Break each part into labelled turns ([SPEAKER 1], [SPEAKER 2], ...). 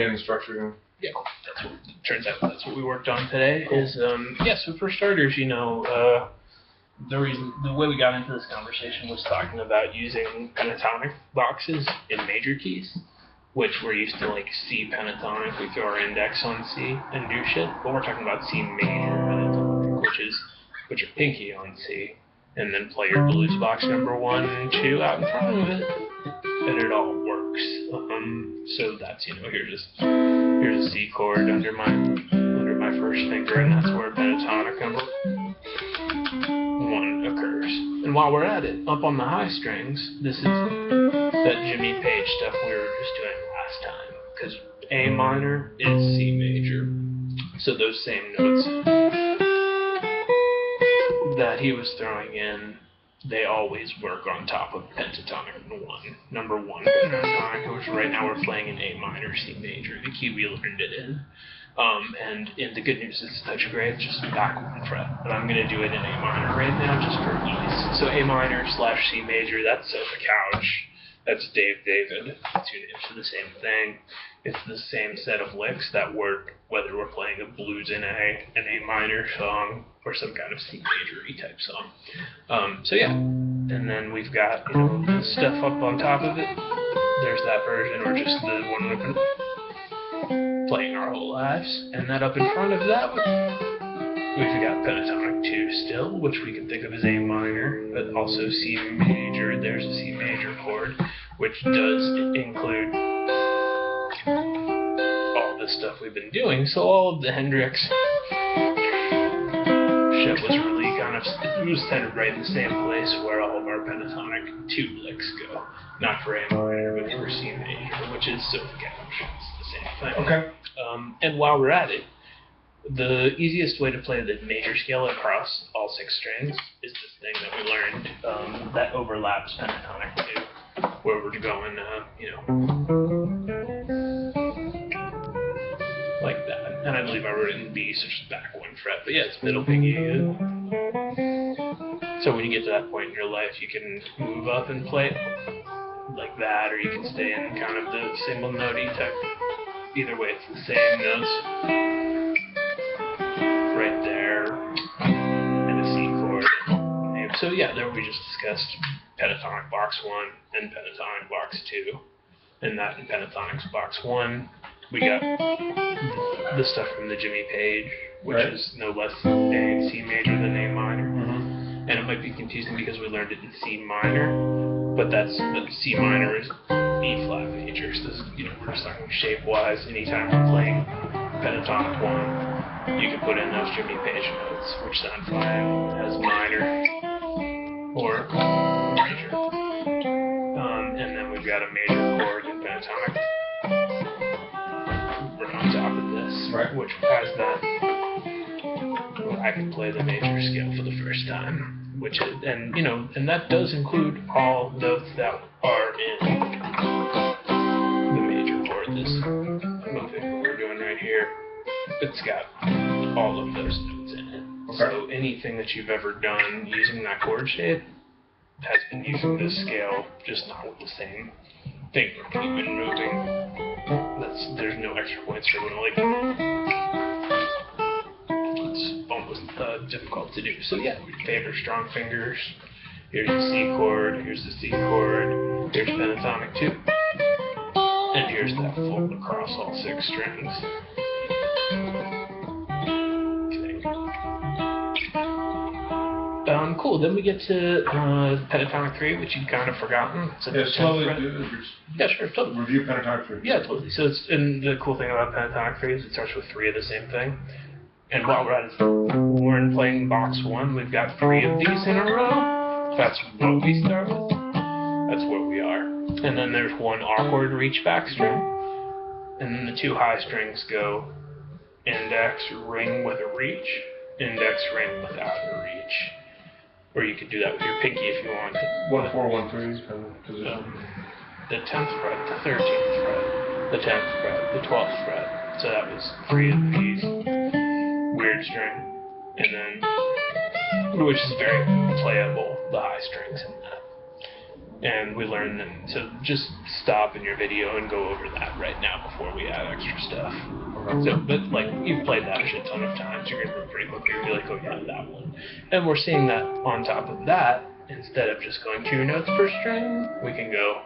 [SPEAKER 1] Getting structure.
[SPEAKER 2] Yeah, that's what turns out. That's what we worked on today. Cool. Is so for starters, the way we got into this conversation was talking about using pentatonic boxes in major keys, which we're used to like C pentatonic. We throw our index on C and do shit, but we're talking about C major pentatonic, which are pinky on C, and then play your blues box number 1 and 2 out in front of it, and it all works. So that's here's a C chord under my first finger, and that's where pentatonic number 1 occurs. And while we're at it, up on the high strings, this is that Jimmy Page stuff we were just doing last time, because A minor is C major, so those same notes that he was throwing in, they always work on top of pentatonic number 1 pentatonic, which right now we're playing in A minor, C major, the key we learned it in. And the good news is touch grade, just back 1 fret. But I'm going to do it in A minor right now just for ease. So A minor / C major, that's Sofa Couch. That's Dave David. 2 names for the same thing. It's the same set of licks that work whether we're playing a blues in an A minor song or some kind of C major-y type song. So yeah, and then we've got the stuff up on top of it. There's that version, or just the one we've been playing our whole lives. And that up in front of that, we've got pentatonic 2 still, which we can think of as A minor, but also C major. There's a C major chord, which does include all the stuff we've been doing. So all of the Hendrix shit was really it was centered right in the same place where all of our pentatonic 2 licks go. Not for A minor, but for C major, which is Sofa Couch. It's the same thing.
[SPEAKER 1] Okay.
[SPEAKER 2] And while we're at it, the easiest way to play the major scale across all 6 strings is this thing that we learned that overlaps pentatonic 2, where we're going, like that. And I believe I wrote it in B, so just back 1 fret. But yeah, it's middle pinky. So when you get to that point in your life, you can move up and play it like that, or you can stay in kind of the single note-y type. Either way, it's the same notes. Right there, and a C chord. So yeah, there we just discussed pentatonic box 1 and pentatonic box 2. And that in pentatonics box 1, we got the stuff from the Jimmy Page, which is no less A and C major than A minor. And it might be confusing because we learned it in C minor, but C minor is E flat major. So we're just talking shape-wise. Anytime we're playing pentatonic 1, you can put in those Jimmy Page notes, which sound fine as minor or major. And then we've got a major chord in pentatonic right on top of this, which has that. I can play the major scale for the first time, and that does include all notes that are in the major chord. This moving we're doing right here, it's got all of those notes in it. Okay. So anything that you've ever done using that chord shape has been using this scale, just not with the same thing you've been moving. There's no extra points for going it's almost difficult to do. So yeah, favor strong fingers. Here's the C chord, here's the C chord, here's pentatonic 2, and here's that fold across all 6 strings. Cool. Then we get to pentatonic 3, which you'd kind of forgotten.
[SPEAKER 1] Slowly.
[SPEAKER 2] Yeah, sure. Totally.
[SPEAKER 1] Review pentatonic 3.
[SPEAKER 2] Yeah, totally. So and the cool thing about pentatonic 3 is it starts with 3 of the same thing. And while we're at it, we're in playing box 1, we've got 3 of these in a row. That's what we start with. That's where we are. And then there's 1 awkward reach back string. And then the 2 high strings go index ring with a reach, index ring without a reach. Or you could do that with your pinky if you want.
[SPEAKER 1] 1 4 1 3 position.
[SPEAKER 2] The 10th fret, the 13th fret, the 10th fret, the 12th fret. So that was 3 of these. Weird string, and then which is very playable, the high strings in that. And we learned to just stop in your video and go over that right now before we add extra stuff. So, but like, you've played that a shit ton of times, you're gonna pretty quickly be like, oh yeah, that one. And we're seeing that on top of that, instead of just going 2 notes per string, we can go,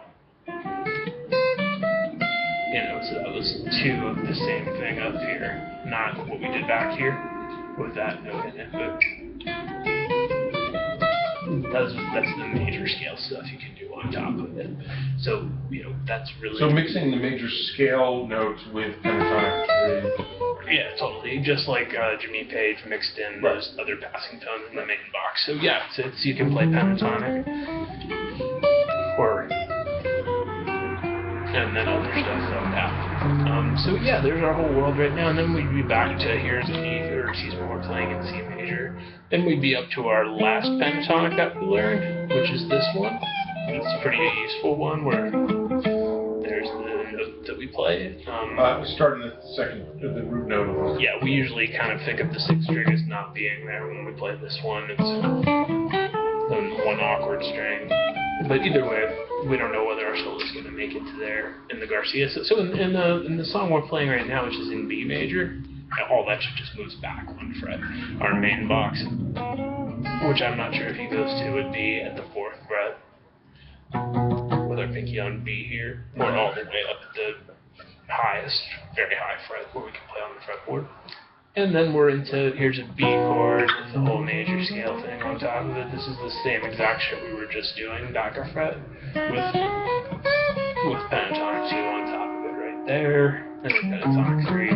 [SPEAKER 2] so that was 2 of the same thing up here, not what we did back here with that note in it, but that's the major scale stuff you can do on top of it. So, that's really...
[SPEAKER 1] So mixing the major scale notes with pentatonic 3.
[SPEAKER 2] Yeah, totally. Just like Jimmy Page mixed in those other passing tones in the main box. So yeah, it's you can play pentatonic, and then other stuff on tap. So yeah, there's our whole world right now, and then we'd be back to we're playing in C major. Then we'd be up to our last pentatonic that we learned, which is this one. It's a pretty useful one where there's the note that we play.
[SPEAKER 1] Starting at the root note.
[SPEAKER 2] Yeah, we usually kind of think of the 6th string as not being there when we play this one. It's one awkward string. But either way, we don't know whether our solo is going to make it to there in the Garcia. So in the song we're playing right now, which is in B major, all that shit just moves back 1 fret. Our main box, which I'm not sure if he goes to, would be at the 4th fret, with our pinky on B here, or all the way up at the highest, very high fret where we can play on the fretboard. And then we're into, here's a B chord with the whole major scale thing on top of it. This is the same exact shit we were just doing, back a fret, with pentatonic 2 on top of it right there, and then pentatonic 3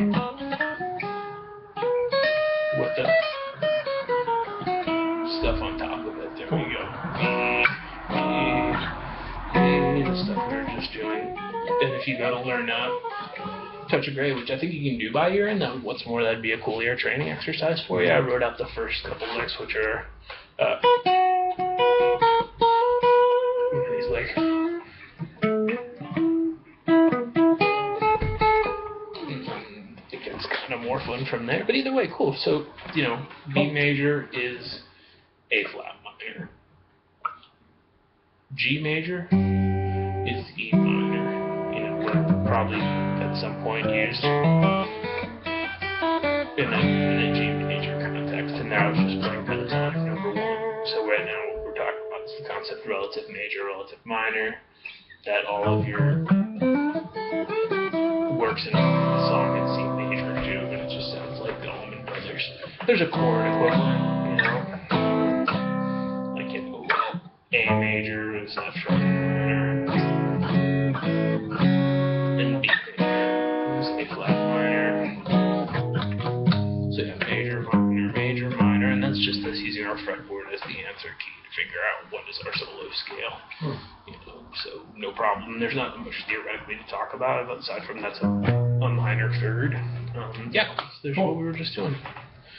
[SPEAKER 2] with the stuff on top of it. There we go. The stuff we were just doing. And if you go to learn Touch of Grey, which I think you can do by ear, and what's more, that'd be a cool ear training exercise for you. I wrote out the first couple licks, which are these like it gets kind of more fun from there. But either way, cool. So B major is A flat minor. G major is E minor. We're probably at some point used in a G major context, and now it's just playing pentatonic number 1. So right now what we're talking about is the concept of relative major, relative minor, that all of your works in the song in C major too, but it just sounds like the Allman Brothers. There's a chord equivalent, like A major is F sharp minor, and B major is A flat minor. So yeah, major, minor, and that's just us using our fretboard as the answer key to figure out what is our solo scale. So no problem. There's not much theoretically to talk about aside from that's a minor 3rd. Yeah, there's what we were just doing.